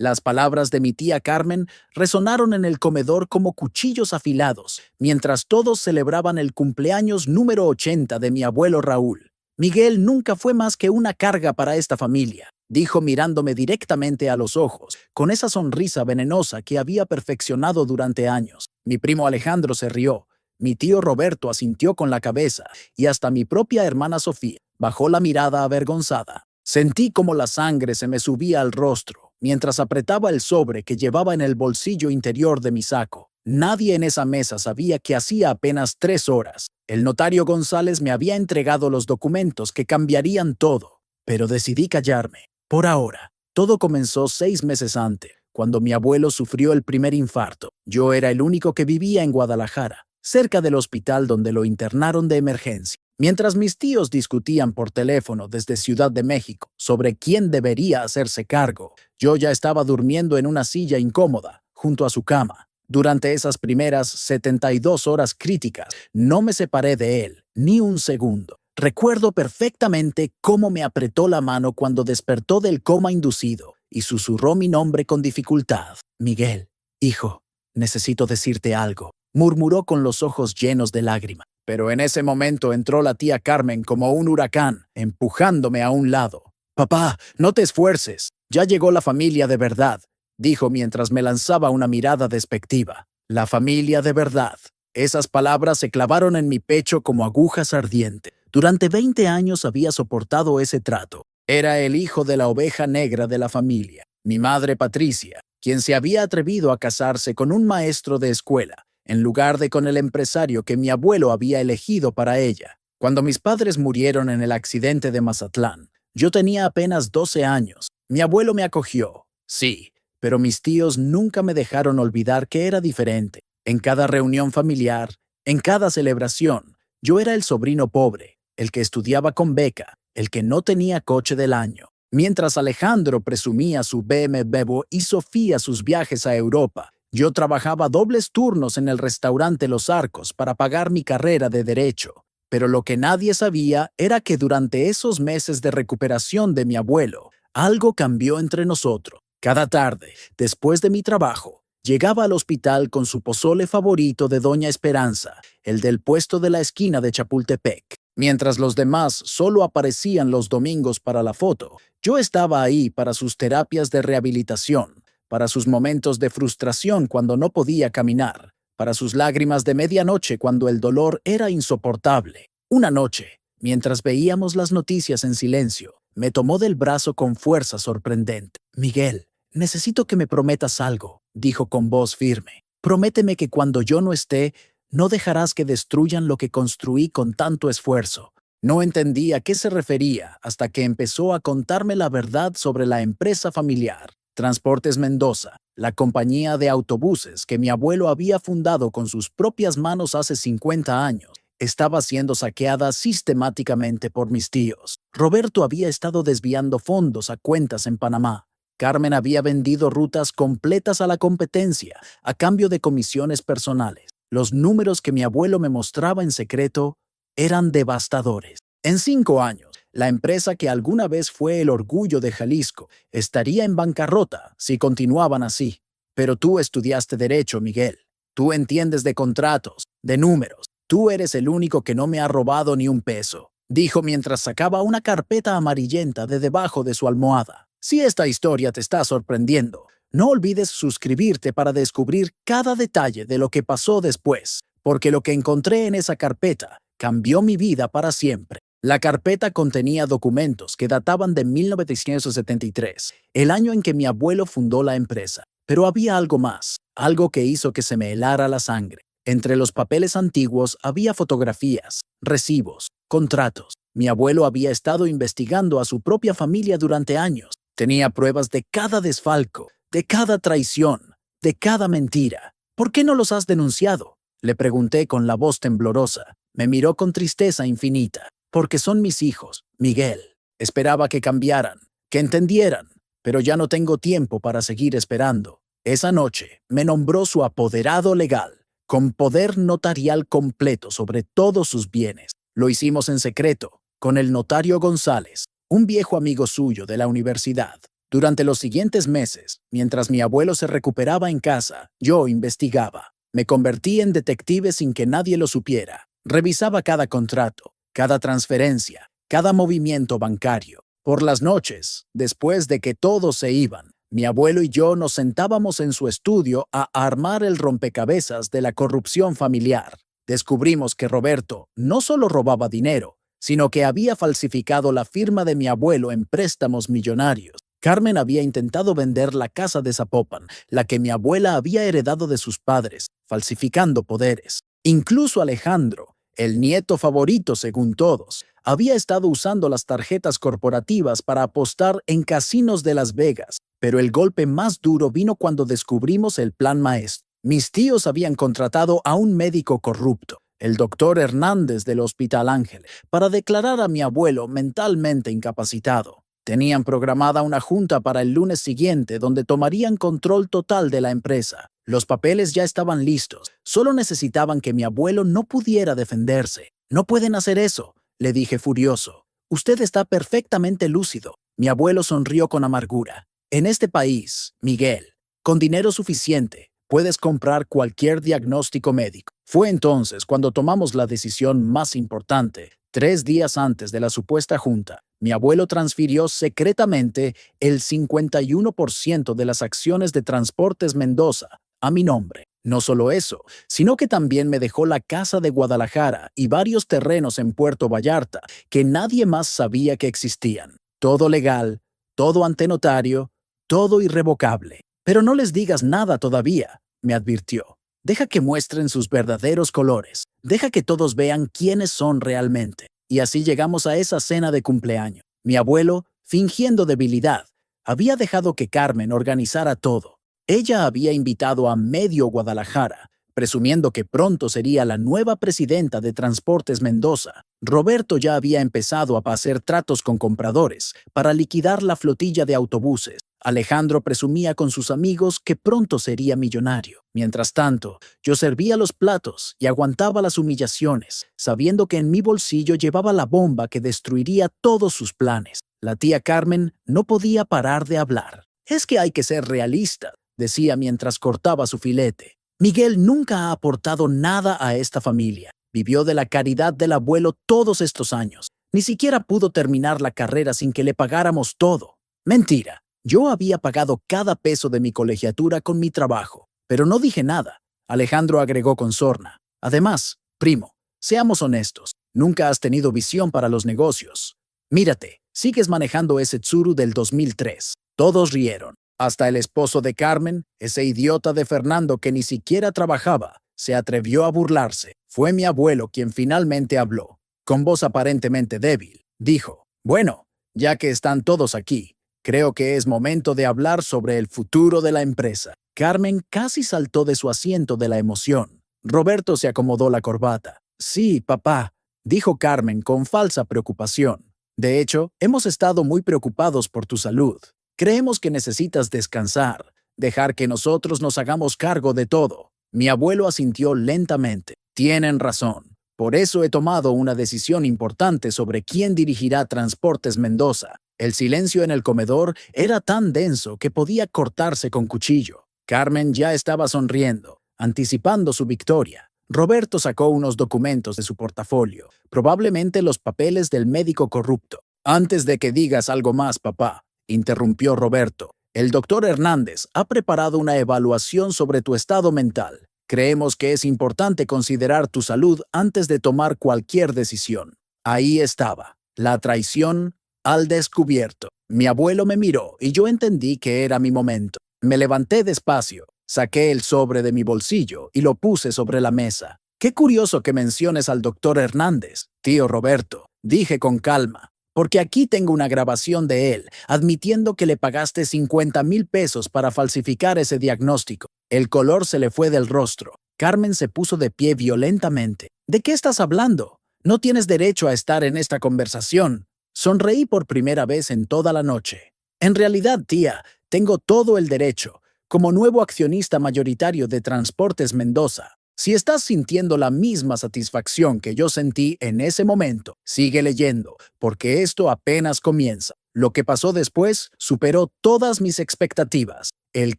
Las palabras de mi tía Carmen resonaron en el comedor como cuchillos afilados, mientras todos celebraban el cumpleaños número 80 de mi abuelo Raúl. Miguel nunca fue más que una carga para esta familia, dijo mirándome directamente a los ojos, con esa sonrisa venenosa que había perfeccionado durante años. Mi primo Alejandro se rió, mi tío Roberto asintió con la cabeza y hasta mi propia hermana Sofía bajó la mirada avergonzada. Sentí como la sangre se me subía al rostro mientras apretaba el sobre que llevaba en el bolsillo interior de mi saco. Nadie en esa mesa sabía que hacía apenas 3 horas el notario González me había entregado los documentos que cambiarían todo, pero decidí callarme. Por ahora, todo comenzó 6 meses antes, cuando mi abuelo sufrió el primer infarto. Yo era el único que vivía en Guadalajara, cerca del hospital donde lo internaron de emergencia. Mientras mis tíos discutían por teléfono desde Ciudad de México sobre quién debería hacerse cargo, yo ya estaba durmiendo en una silla incómoda, junto a su cama. Durante esas primeras 72 horas críticas, no me separé de él, ni un segundo. Recuerdo perfectamente cómo me apretó la mano cuando despertó del coma inducido y susurró mi nombre con dificultad. Miguel, hijo, necesito decirte algo, murmuró con los ojos llenos de lágrimas. Pero en ese momento entró la tía Carmen como un huracán, empujándome a un lado. Papá, no te esfuerces, ya llegó la familia de verdad, dijo mientras me lanzaba una mirada despectiva. La familia de verdad. Esas palabras se clavaron en mi pecho como agujas ardientes. Durante 20 años había soportado ese trato. Era el hijo de la oveja negra de la familia, mi madre Patricia, quien se había atrevido a casarse con un maestro de escuela, en lugar de con el empresario que mi abuelo había elegido para ella. Cuando mis padres murieron en el accidente de Mazatlán, yo tenía apenas 12 años. Mi abuelo me acogió, sí, pero mis tíos nunca me dejaron olvidar que era diferente. En cada reunión familiar, en cada celebración, yo era el sobrino pobre, el que estudiaba con beca, el que no tenía coche del año. Mientras Alejandro presumía su BMW y Sofía sus viajes a Europa, yo trabajaba dobles turnos en el restaurante Los Arcos para pagar mi carrera de Derecho. Pero lo que nadie sabía era que durante esos meses de recuperación de mi abuelo, algo cambió entre nosotros. Cada tarde, después de mi trabajo, llegaba al hospital con su pozole favorito de Doña Esperanza, el del puesto de la esquina de Chapultepec. Mientras los demás solo aparecían los domingos para la foto, yo estaba ahí para sus terapias de rehabilitación, para sus momentos de frustración cuando no podía caminar, para sus lágrimas de medianoche cuando el dolor era insoportable. Una noche, mientras veíamos las noticias en silencio, me tomó del brazo con fuerza sorprendente. Miguel, necesito que me prometas algo, dijo con voz firme. Prométeme que cuando yo no esté, no dejarás que destruyan lo que construí con tanto esfuerzo. No entendí a qué se refería hasta que empezó a contarme la verdad sobre la empresa familiar. Transportes Mendoza, la compañía de autobuses que mi abuelo había fundado con sus propias manos hace 50 años, estaba siendo saqueada sistemáticamente por mis tíos. Roberto había estado desviando fondos a cuentas en Panamá. Carmen había vendido rutas completas a la competencia a cambio de comisiones personales. Los números que mi abuelo me mostraba en secreto eran devastadores. En 5 años, la empresa que alguna vez fue el orgullo de Jalisco estaría en bancarrota si continuaban así. Pero tú estudiaste Derecho, Miguel. Tú entiendes de contratos, de números. Tú eres el único que no me ha robado ni un peso, dijo mientras sacaba una carpeta amarillenta de debajo de su almohada. Si esta historia te está sorprendiendo, no olvides suscribirte para descubrir cada detalle de lo que pasó después, porque lo que encontré en esa carpeta cambió mi vida para siempre. La carpeta contenía documentos que databan de 1973, el año en que mi abuelo fundó la empresa. Pero había algo más, algo que hizo que se me helara la sangre. Entre los papeles antiguos había fotografías, recibos, contratos. Mi abuelo había estado investigando a su propia familia durante años. Tenía pruebas de cada desfalco, de cada traición, de cada mentira. ¿Por qué no los has denunciado?, le pregunté con la voz temblorosa. Me miró con tristeza infinita. Porque son mis hijos, Miguel. Esperaba que cambiaran, que entendieran, pero ya no tengo tiempo para seguir esperando. Esa noche me nombró su apoderado legal, con poder notarial completo sobre todos sus bienes. Lo hicimos en secreto, con el notario González, un viejo amigo suyo de la universidad. Durante los siguientes meses, mientras mi abuelo se recuperaba en casa, yo investigaba. Me convertí en detective sin que nadie lo supiera. Revisaba cada contrato, cada transferencia, cada movimiento bancario. Por las noches, después de que todos se iban, mi abuelo y yo nos sentábamos en su estudio a armar el rompecabezas de la corrupción familiar. Descubrimos que Roberto no solo robaba dinero, sino que había falsificado la firma de mi abuelo en préstamos millonarios. Carmen había intentado vender la casa de Zapopan, la que mi abuela había heredado de sus padres, falsificando poderes. Incluso Alejandro, el nieto favorito según todos, había estado usando las tarjetas corporativas para apostar en casinos de Las Vegas. Pero el golpe más duro vino cuando descubrimos el plan maestro. Mis tíos habían contratado a un médico corrupto, el doctor Hernández del Hospital Ángel, para declarar a mi abuelo mentalmente incapacitado. Tenían programada una junta para el lunes siguiente donde tomarían control total de la empresa. Los papeles ya estaban listos, solo necesitaban que mi abuelo no pudiera defenderse. No pueden hacer eso, le dije furioso. Usted está perfectamente lúcido. Mi abuelo sonrió con amargura. En este país, Miguel, con dinero suficiente, puedes comprar cualquier diagnóstico médico. Fue entonces cuando tomamos la decisión más importante. 3 días antes de la supuesta junta, mi abuelo transfirió secretamente el 51% de las acciones de Transportes Mendoza a mi nombre. No solo eso, sino que también me dejó la casa de Guadalajara y varios terrenos en Puerto Vallarta que nadie más sabía que existían. Todo legal, todo ante notario, todo irrevocable. Pero no les digas nada todavía, me advirtió. Deja que muestren sus verdaderos colores. Deja que todos vean quiénes son realmente. Y así llegamos a esa cena de cumpleaños. Mi abuelo, fingiendo debilidad, había dejado que Carmen organizara todo. Ella había invitado a medio Guadalajara, presumiendo que pronto sería la nueva presidenta de Transportes Mendoza. Roberto ya había empezado a hacer tratos con compradores para liquidar la flotilla de autobuses. Alejandro presumía con sus amigos que pronto sería millonario. Mientras tanto, yo servía los platos y aguantaba las humillaciones, sabiendo que en mi bolsillo llevaba la bomba que destruiría todos sus planes. La tía Carmen no podía parar de hablar. Es que hay que ser realista, decía mientras cortaba su filete. Miguel nunca ha aportado nada a esta familia. Vivió de la caridad del abuelo todos estos años. Ni siquiera pudo terminar la carrera sin que le pagáramos todo. Mentira. Yo había pagado cada peso de mi colegiatura con mi trabajo, pero no dije nada. Alejandro agregó con sorna. Además, primo, seamos honestos, nunca has tenido visión para los negocios. Mírate, sigues manejando ese Tsuru del 2003. Todos rieron. Hasta el esposo de Carmen, ese idiota de Fernando que ni siquiera trabajaba, se atrevió a burlarse. Fue mi abuelo quien finalmente habló. Con voz aparentemente débil, dijo, bueno, ya que están todos aquí, creo que es momento de hablar sobre el futuro de la empresa. Carmen casi saltó de su asiento de la emoción. Roberto se acomodó la corbata. Sí, papá, dijo Carmen con falsa preocupación. De hecho, hemos estado muy preocupados por tu salud. Creemos que necesitas descansar, dejar que nosotros nos hagamos cargo de todo. Mi abuelo asintió lentamente. Tienen razón. Por eso he tomado una decisión importante sobre quién dirigirá Transportes Mendoza. El silencio en el comedor era tan denso que podía cortarse con cuchillo. Carmen ya estaba sonriendo, anticipando su victoria. Roberto sacó unos documentos de su portafolio, probablemente los papeles del médico corrupto. Antes de que digas algo más, papá, interrumpió Roberto. El doctor Hernández ha preparado una evaluación sobre tu estado mental. Creemos que es importante considerar tu salud antes de tomar cualquier decisión. Ahí estaba, la traición al descubierto. Mi abuelo me miró y yo entendí que era mi momento. Me levanté despacio, saqué el sobre de mi bolsillo y lo puse sobre la mesa. Qué curioso que menciones al doctor Hernández, tío Roberto, dije con calma, porque aquí tengo una grabación de él, admitiendo que le pagaste 50,000 pesos para falsificar ese diagnóstico. El color se le fue del rostro. Carmen se puso de pie violentamente. ¿De qué estás hablando? No tienes derecho a estar en esta conversación. Sonreí por primera vez en toda la noche. En realidad, tía, tengo todo el derecho, como nuevo accionista mayoritario de Transportes Mendoza. Si estás sintiendo la misma satisfacción que yo sentí en ese momento, sigue leyendo, porque esto apenas comienza. Lo que pasó después superó todas mis expectativas. El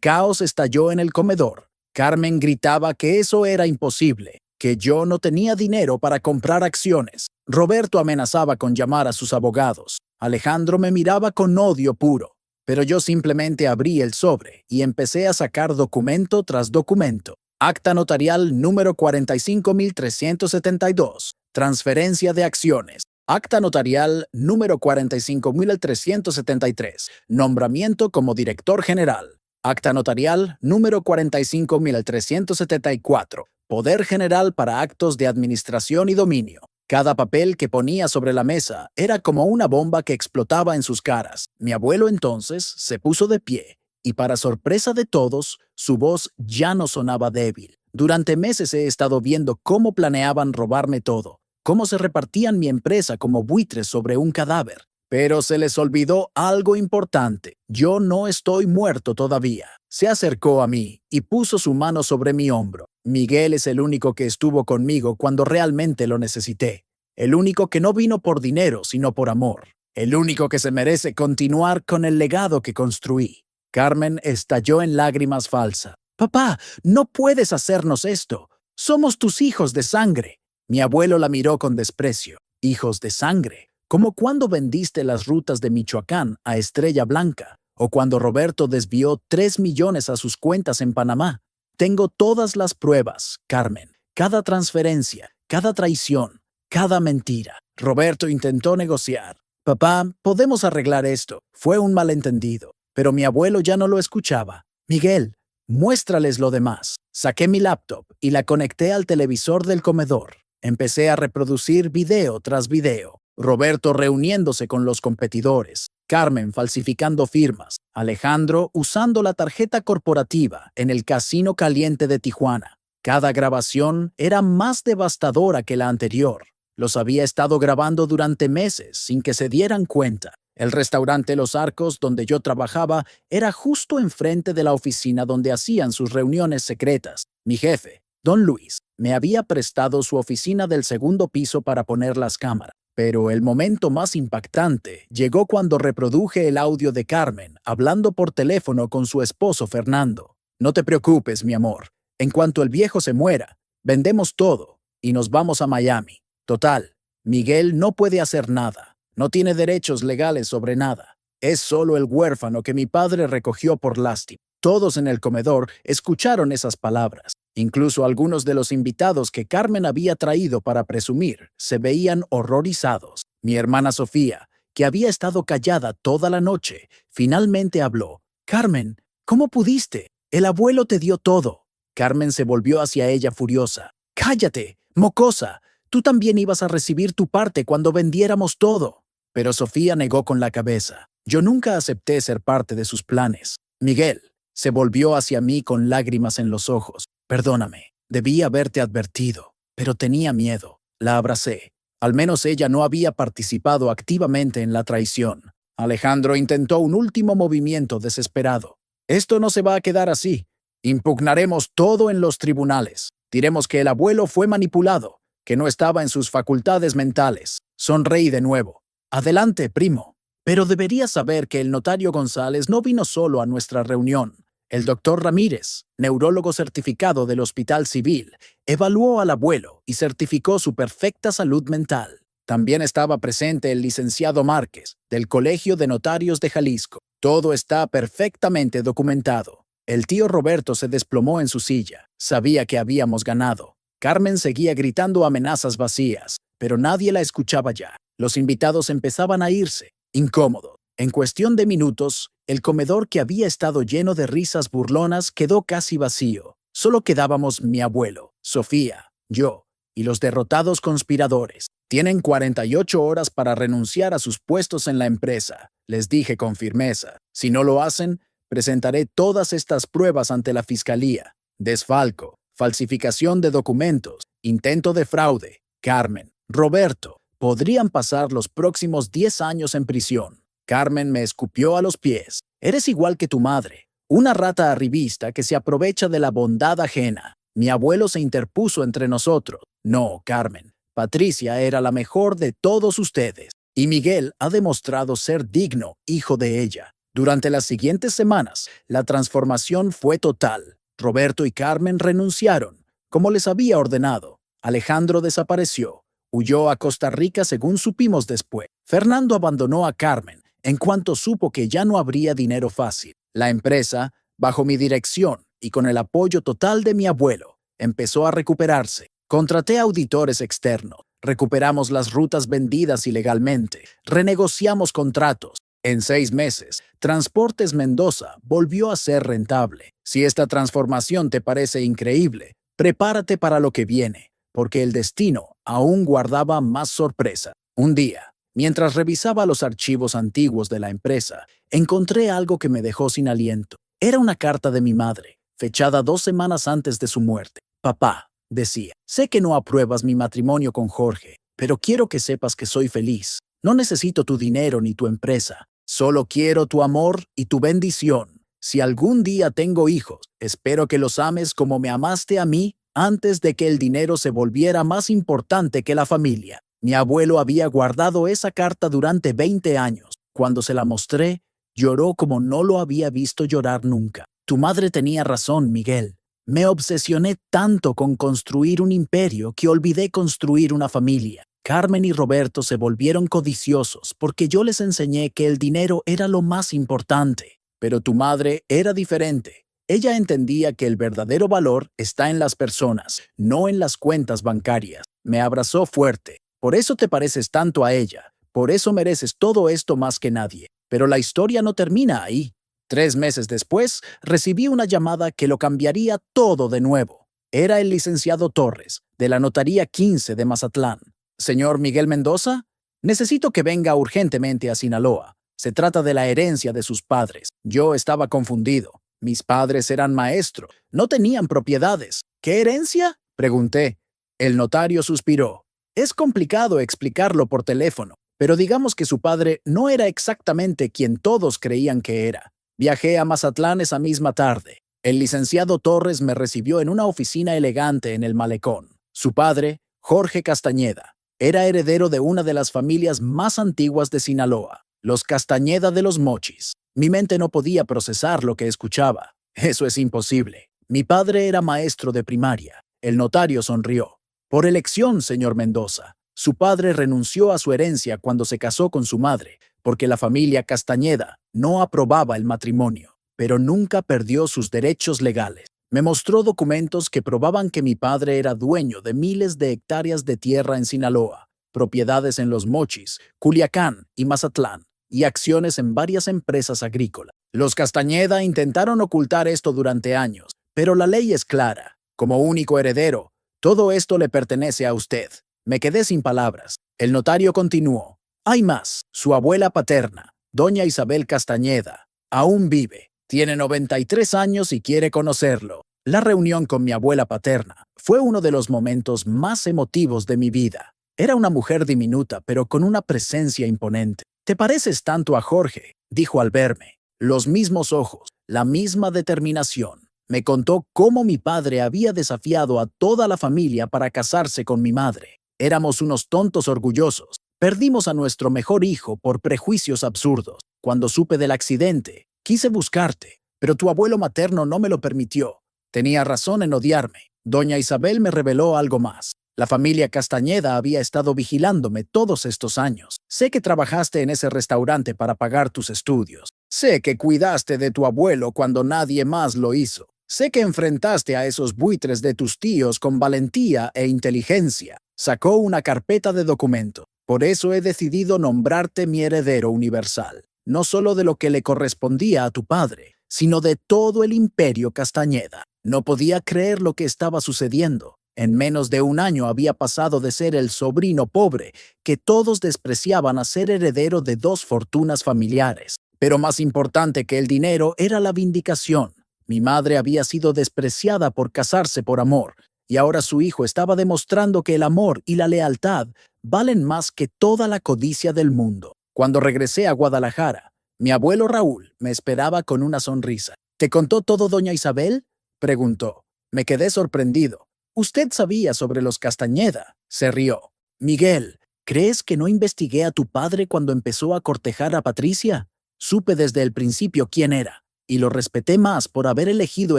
caos estalló en el comedor. Carmen gritaba que eso era imposible, que yo no tenía dinero para comprar acciones. Roberto amenazaba con llamar a sus abogados. Alejandro me miraba con odio puro, pero yo simplemente abrí el sobre y empecé a sacar documento tras documento. Acta notarial número 45.372. Transferencia de acciones. Acta notarial número 45.373. Nombramiento como director general. Acta notarial número 45.374. Poder general para actos de administración y dominio. Cada papel que ponía sobre la mesa era como una bomba que explotaba en sus caras. Mi abuelo entonces se puso de pie y, para sorpresa de todos, su voz ya no sonaba débil. Durante meses he estado viendo cómo planeaban robarme todo, cómo se repartían mi empresa como buitres sobre un cadáver. Pero se les olvidó algo importante. Yo no estoy muerto todavía. Se acercó a mí y puso su mano sobre mi hombro. Miguel es el único que estuvo conmigo cuando realmente lo necesité. El único que no vino por dinero, sino por amor. El único que se merece continuar con el legado que construí. Carmen estalló en lágrimas falsas. «Papá, no puedes hacernos esto. Somos tus hijos de sangre». Mi abuelo la miró con desprecio. «¿Hijos de sangre? Como cuando vendiste las rutas de Michoacán a Estrella Blanca, o cuando Roberto desvió 3 millones a sus cuentas en Panamá. Tengo todas las pruebas, Carmen. Cada transferencia, cada traición, cada mentira». Roberto intentó negociar. «Papá, podemos arreglar esto. Fue un malentendido». Pero mi abuelo ya no lo escuchaba. «Miguel, muéstrales lo demás». Saqué mi laptop y la conecté al televisor del comedor. Empecé a reproducir video tras video. Roberto reuniéndose con los competidores, Carmen falsificando firmas, Alejandro usando la tarjeta corporativa en el Casino Caliente de Tijuana. Cada grabación era más devastadora que la anterior. Los había estado grabando durante meses sin que se dieran cuenta. El restaurante Los Arcos, donde yo trabajaba, era justo enfrente de la oficina donde hacían sus reuniones secretas. Mi jefe, Don Luis, me había prestado su oficina del segundo piso para poner las cámaras. Pero el momento más impactante llegó cuando reproduje el audio de Carmen hablando por teléfono con su esposo Fernando. «No te preocupes, mi amor. En cuanto el viejo se muera, vendemos todo y nos vamos a Miami. Total, Miguel no puede hacer nada. No tiene derechos legales sobre nada. Es solo el huérfano que mi padre recogió por lástima». Todos en el comedor escucharon esas palabras. Incluso algunos de los invitados que Carmen había traído para presumir se veían horrorizados. Mi hermana Sofía, que había estado callada toda la noche, finalmente habló. «Carmen, ¿cómo pudiste? El abuelo te dio todo». Carmen se volvió hacia ella furiosa. «¡Cállate, mocosa! Tú también ibas a recibir tu parte cuando vendiéramos todo». Pero Sofía negó con la cabeza. «Yo nunca acepté ser parte de sus planes». Miguel se volvió hacia mí con lágrimas en los ojos. «Perdóname, debí haberte advertido, pero tenía miedo». La abracé. Al menos ella no había participado activamente en la traición. Alejandro intentó un último movimiento desesperado. «Esto no se va a quedar así. Impugnaremos todo en los tribunales. Diremos que el abuelo fue manipulado, que no estaba en sus facultades mentales». Sonreí de nuevo. «Adelante, primo. Pero deberías saber que el notario González no vino solo a nuestra reunión. El doctor Ramírez, neurólogo certificado del Hospital Civil, evaluó al abuelo y certificó su perfecta salud mental. También estaba presente el licenciado Márquez, del Colegio de Notarios de Jalisco. Todo está perfectamente documentado». El tío Roberto se desplomó en su silla. Sabía que habíamos ganado. Carmen seguía gritando amenazas vacías, pero nadie la escuchaba ya. Los invitados empezaban a irse, incómodos. En cuestión de minutos, el comedor, que había estado lleno de risas burlonas, quedó casi vacío. Solo quedábamos mi abuelo, Sofía, yo y los derrotados conspiradores. «Tienen 48 horas para renunciar a sus puestos en la empresa», les dije con firmeza. «Si no lo hacen, presentaré todas estas pruebas ante la fiscalía. Desfalco, falsificación de documentos, intento de fraude. Carmen, Roberto podrían pasar los próximos 10 años en prisión». Carmen me escupió a los pies. «Eres igual que tu madre, una rata arribista que se aprovecha de la bondad ajena». Mi abuelo se interpuso entre nosotros. «No, Carmen. Patricia era la mejor de todos ustedes». Y Miguel ha demostrado ser digno hijo de ella. Durante las siguientes semanas, la transformación fue total. Roberto y Carmen renunciaron, como les había ordenado. Alejandro desapareció. Huyó a Costa Rica según supimos después. Fernando abandonó a Carmen en cuanto supo que ya no habría dinero fácil. La empresa, bajo mi dirección y con el apoyo total de mi abuelo, empezó a recuperarse. Contraté auditores externos. Recuperamos las rutas vendidas ilegalmente. Renegociamos contratos. En 6 meses, Transportes Mendoza volvió a ser rentable. Si esta transformación te parece increíble, prepárate para lo que viene, porque el destino aún guardaba más sorpresa. Un día, mientras revisaba los archivos antiguos de la empresa, encontré algo que me dejó sin aliento. Era una carta de mi madre, fechada 2 semanas antes de su muerte. Papá, decía, sé que no apruebas mi matrimonio con Jorge, pero quiero que sepas que soy feliz. No necesito tu dinero ni tu empresa. Solo quiero tu amor y tu bendición. Si algún día tengo hijos, espero que los ames como me amaste a mí antes de que el dinero se volviera más importante que la familia. Mi abuelo había guardado esa carta durante 20 años. Cuando se la mostré, lloró como no lo había visto llorar nunca. Tu madre tenía razón, Miguel. Me obsesioné tanto con construir un imperio que olvidé construir una familia. Carmen y Roberto se volvieron codiciosos porque yo les enseñé que el dinero era lo más importante. Pero tu madre era diferente. Ella entendía que el verdadero valor está en las personas, no en las cuentas bancarias. Me abrazó fuerte. Por eso te pareces tanto a ella. Por eso mereces todo esto más que nadie. Pero la historia no termina ahí. 3 meses después, recibí una llamada que lo cambiaría todo de nuevo. Era el licenciado Torres, de la Notaría 15 de Mazatlán. Señor Miguel Mendoza, necesito que venga urgentemente a Sinaloa. Se trata de la herencia de sus padres. Yo estaba confundido. Mis padres eran maestros. No tenían propiedades. ¿Qué herencia? Pregunté. El notario suspiró. Es complicado explicarlo por teléfono, pero digamos que su padre no era exactamente quien todos creían que era. Viajé a Mazatlán esa misma tarde. El licenciado Torres me recibió en una oficina elegante en el malecón. Su padre, Jorge Castañeda, era heredero de una de las familias más antiguas de Sinaloa, los Castañeda de los Mochis. Mi mente no podía procesar lo que escuchaba. Eso es imposible. Mi padre era maestro de primaria. El notario sonrió. Por elección, señor Mendoza. Su padre renunció a su herencia cuando se casó con su madre, porque la familia Castañeda no aprobaba el matrimonio, pero nunca perdió sus derechos legales. Me mostró documentos que probaban que mi padre era dueño de miles de hectáreas de tierra en Sinaloa, propiedades en Los Mochis, Culiacán y Mazatlán, y acciones en varias empresas agrícolas. Los Castañeda intentaron ocultar esto durante años, pero la ley es clara. Como único heredero, todo esto le pertenece a usted. Me quedé sin palabras. El notario continuó. Hay más. Su abuela paterna, doña Isabel Castañeda, aún vive. Tiene 93 años y quiere conocerlo. La reunión con mi abuela paterna fue uno de los momentos más emotivos de mi vida. Era una mujer diminuta, pero con una presencia imponente. «Te pareces tanto a Jorge», dijo al verme. Los mismos ojos, la misma determinación. Me contó cómo mi padre había desafiado a toda la familia para casarse con mi madre. Éramos unos tontos orgullosos. Perdimos a nuestro mejor hijo por prejuicios absurdos. Cuando supe del accidente, quise buscarte, pero tu abuelo materno no me lo permitió. Tenía razón en odiarme. Doña Isabel me reveló algo más. La familia Castañeda había estado vigilándome todos estos años. Sé que trabajaste en ese restaurante para pagar tus estudios. Sé que cuidaste de tu abuelo cuando nadie más lo hizo. Sé que enfrentaste a esos buitres de tus tíos con valentía e inteligencia. Sacó una carpeta de documentos. Por eso he decidido nombrarte mi heredero universal. No solo de lo que le correspondía a tu padre, sino de todo el imperio Castañeda. No podía creer lo que estaba sucediendo. En menos de un año había pasado de ser el sobrino pobre, que todos despreciaban, a ser heredero de 2 fortunas familiares. Pero más importante que el dinero era la vindicación. Mi madre había sido despreciada por casarse por amor, y ahora su hijo estaba demostrando que el amor y la lealtad valen más que toda la codicia del mundo. Cuando regresé a Guadalajara, mi abuelo Raúl me esperaba con una sonrisa. ¿Te contó todo doña Isabel?, preguntó. Me quedé sorprendido. Usted sabía sobre los Castañeda, se rió. Miguel, ¿Crees que no investigué a tu padre cuando empezó a cortejar a Patricia? Supe desde el principio quién era, y lo respeté más por haber elegido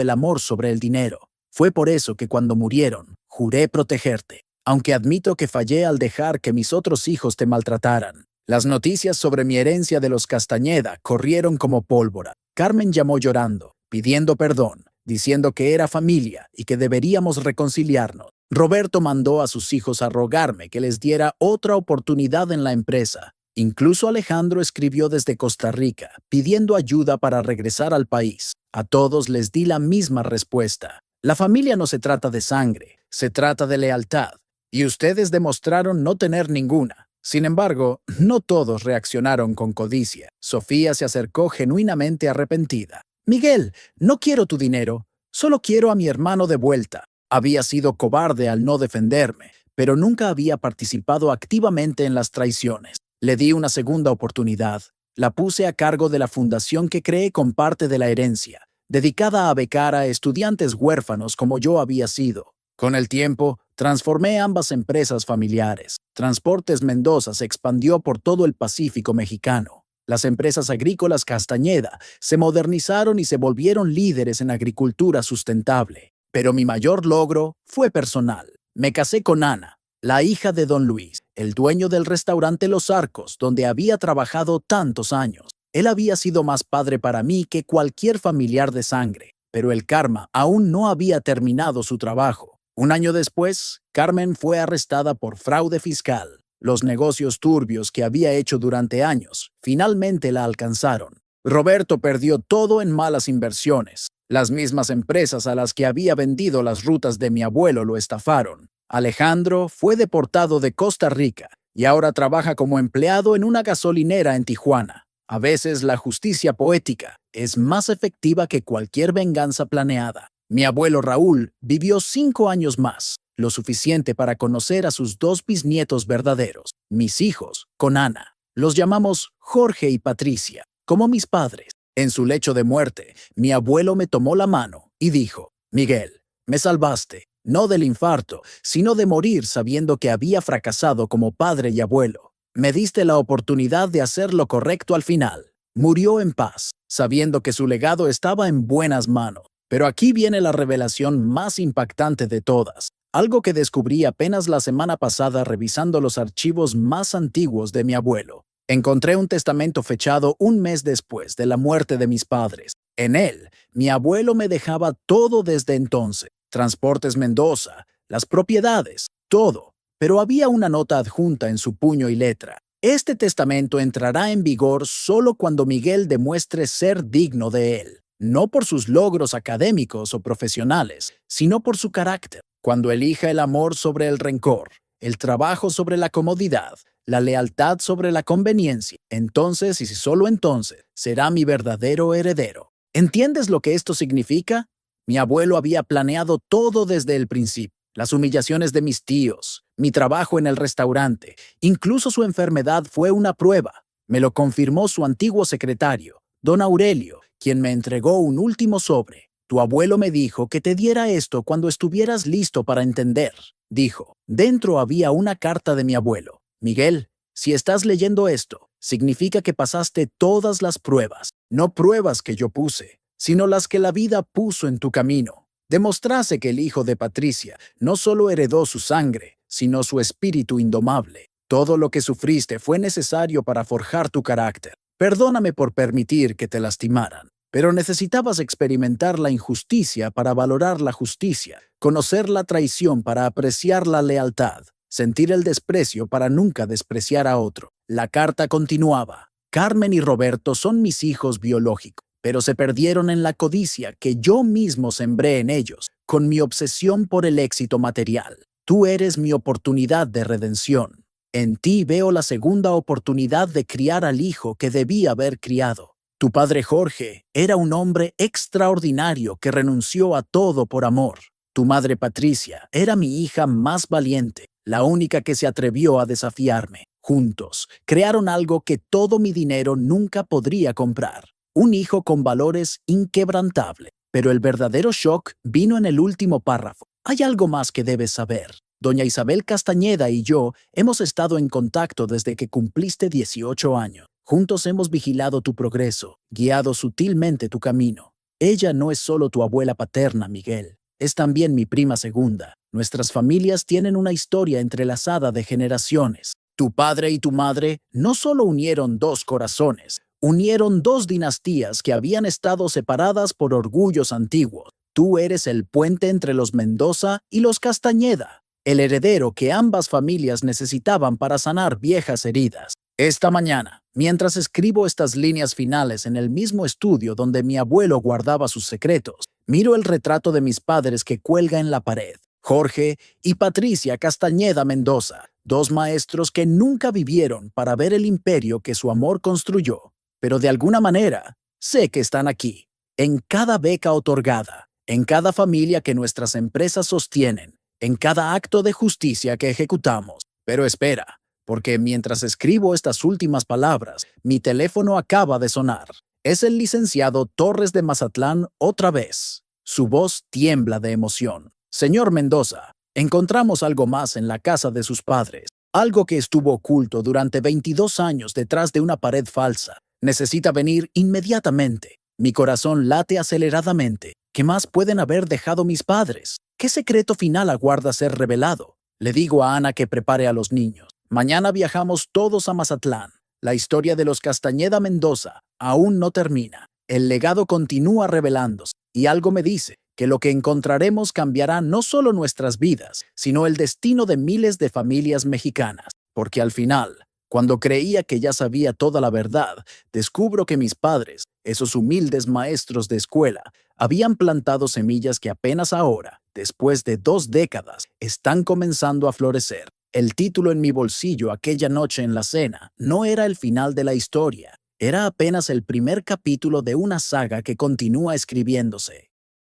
el amor sobre el dinero. Fue por eso que cuando murieron, juré protegerte, aunque admito que fallé al dejar que mis otros hijos te maltrataran. Las noticias sobre mi herencia de los Castañeda corrieron como pólvora. Carmen llamó llorando, pidiendo perdón, diciendo que era familia y que deberíamos reconciliarnos. Roberto mandó a sus hijos a rogarme que les diera otra oportunidad en la empresa. Incluso Alejandro escribió desde Costa Rica, pidiendo ayuda para regresar al país. A todos les di la misma respuesta. La familia no se trata de sangre, se trata de lealtad, y ustedes demostraron no tener ninguna. Sin embargo, no todos reaccionaron con codicia. Sofía se acercó genuinamente arrepentida. Miguel, no quiero tu dinero, solo quiero a mi hermano de vuelta. Había sido cobarde al no defenderme, pero nunca había participado activamente en las traiciones. Le di una segunda oportunidad. La puse a cargo de la fundación que creé con parte de la herencia, dedicada a becar a estudiantes huérfanos como yo había sido. Con el tiempo, transformé ambas empresas familiares. Transportes Mendoza se expandió por todo el Pacífico mexicano. Las empresas agrícolas Castañeda se modernizaron y se volvieron líderes en agricultura sustentable. Pero mi mayor logro fue personal. Me casé con Ana, la hija de don Luis, el dueño del restaurante Los Arcos, donde había trabajado tantos años. Él había sido más padre para mí que cualquier familiar de sangre, pero el karma aún no había terminado su trabajo. Un año después, Carmen fue arrestada por fraude fiscal. Los negocios turbios que había hecho durante años finalmente la alcanzaron. Roberto perdió todo en malas inversiones. Las mismas empresas a las que había vendido las rutas de mi abuelo lo estafaron. Alejandro fue deportado de Costa Rica y ahora trabaja como empleado en una gasolinera en Tijuana. A veces la justicia poética es más efectiva que cualquier venganza planeada. Mi abuelo Raúl vivió 5 años más, lo suficiente para conocer a sus 2 bisnietos verdaderos, mis hijos, con Ana. Los llamamos Jorge y Patricia, como mis padres. En su lecho de muerte, mi abuelo me tomó la mano y dijo, Miguel, me salvaste, no del infarto, sino de morir sabiendo que había fracasado como padre y abuelo. Me diste la oportunidad de hacer lo correcto al final. Murió en paz, sabiendo que su legado estaba en buenas manos. Pero aquí viene la revelación más impactante de todas, algo que descubrí apenas la semana pasada revisando los archivos más antiguos de mi abuelo. Encontré un testamento fechado un mes después de la muerte de mis padres. En él, mi abuelo me dejaba todo desde entonces. Transportes Mendoza, las propiedades, todo. Pero había una nota adjunta en su puño y letra. Este testamento entrará en vigor solo cuando Miguel demuestre ser digno de él. No por sus logros académicos o profesionales, sino por su carácter. Cuando elija el amor sobre el rencor, el trabajo sobre la comodidad, la lealtad sobre la conveniencia, entonces y si solo entonces será mi verdadero heredero. ¿Entiendes lo que esto significa? Mi abuelo había planeado todo desde el principio. Las humillaciones de mis tíos, mi trabajo en el restaurante, incluso su enfermedad fue una prueba. Me lo confirmó su antiguo secretario, don Aurelio, quien me entregó un último sobre. Tu abuelo me dijo que te diera esto cuando estuvieras listo para entender. Dijo, dentro había una carta de mi abuelo. Miguel, si estás leyendo esto, significa que pasaste todas las pruebas, no pruebas que yo puse, sino las que la vida puso en tu camino. Demostrase que el hijo de Patricia no solo heredó su sangre, sino su espíritu indomable. Todo lo que sufriste fue necesario para forjar tu carácter. Perdóname por permitir que te lastimaran, pero necesitabas experimentar la injusticia para valorar la justicia, conocer la traición para apreciar la lealtad, sentir el desprecio para nunca despreciar a otro. La carta continuaba. Carmen y Roberto son mis hijos biológicos, pero se perdieron en la codicia que yo mismo sembré en ellos, con mi obsesión por el éxito material. Tú eres mi oportunidad de redención. En ti veo la segunda oportunidad de criar al hijo que debí haber criado. Tu padre Jorge era un hombre extraordinario que renunció a todo por amor. Tu madre Patricia era mi hija más valiente, la única que se atrevió a desafiarme. Juntos, crearon algo que todo mi dinero nunca podría comprar. Un hijo con valores inquebrantables. Pero el verdadero shock vino en el último párrafo. Hay algo más que debes saber. Doña Isabel Castañeda y yo hemos estado en contacto desde que cumpliste 18 años. Juntos hemos vigilado tu progreso, guiado sutilmente tu camino. Ella no es solo tu abuela paterna, Miguel, es también mi prima segunda. Nuestras familias tienen una historia entrelazada de generaciones. Tu padre y tu madre no solo unieron dos corazones, unieron dos dinastías que habían estado separadas por orgullos antiguos. Tú eres el puente entre los Mendoza y los Castañeda, el heredero que ambas familias necesitaban para sanar viejas heridas. Esta mañana, mientras escribo estas líneas finales en el mismo estudio donde mi abuelo guardaba sus secretos, miro el retrato de mis padres que cuelga en la pared. Jorge y Patricia Castañeda Mendoza, dos maestros que nunca vivieron para ver el imperio que su amor construyó, pero de alguna manera sé que están aquí, en cada beca otorgada, en cada familia que nuestras empresas sostienen, en cada acto de justicia que ejecutamos. Pero espera, porque mientras escribo estas últimas palabras, mi teléfono acaba de sonar. Es el licenciado Torres de Mazatlán otra vez. Su voz tiembla de emoción. Señor Mendoza, encontramos algo más en la casa de sus padres, algo que estuvo oculto durante 22 años detrás de una pared falsa. Necesita venir inmediatamente. Mi corazón late aceleradamente. ¿Qué más pueden haber dejado mis padres? ¿Qué secreto final aguarda ser revelado? Le digo a Ana que prepare a los niños. Mañana viajamos todos a Mazatlán. La historia de los Castañeda Mendoza aún no termina. El legado continúa revelándose, y algo me dice que lo que encontraremos cambiará no solo nuestras vidas, sino el destino de miles de familias mexicanas. Porque al final, cuando creía que ya sabía toda la verdad, descubro que mis padres, esos humildes maestros de escuela, habían plantado semillas que apenas ahora, después de 2 décadas, están comenzando a florecer. El título en mi bolsillo aquella noche en la cena no era el final de la historia, era apenas el primer capítulo de una saga que continúa escribiéndose.